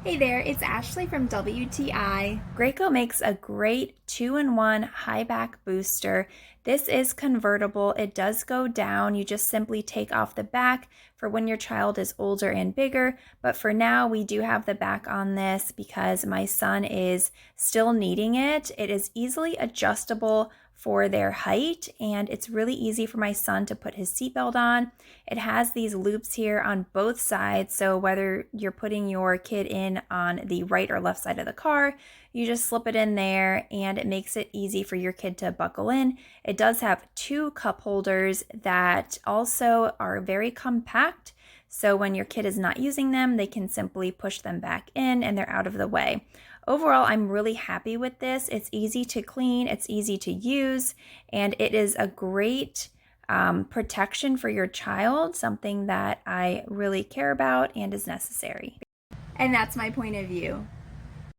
Hey there, it's Ashley from WTI. Graco makes a great 2-in-1 high back booster. This is convertible. It does go down. You just simply take off the back for when your child is older and bigger. But for now, we do have the back on this because my son is still needing it. It is easily adjustable for their height, and it's really easy for my son to put his seatbelt on. It has these loops here on both sides, so whether you're putting your kid in on the right or left side of the car, you just slip it in there and it makes it easy for your kid to buckle in. It does have 2 cup holders that also are very compact, so when your kid is not using them, they can simply push them back in and they're out of the way. Overall, I'm really happy with this. It's easy to clean, it's easy to use, and it is a great protection for your child, something that I really care about and is necessary. And that's my point of view.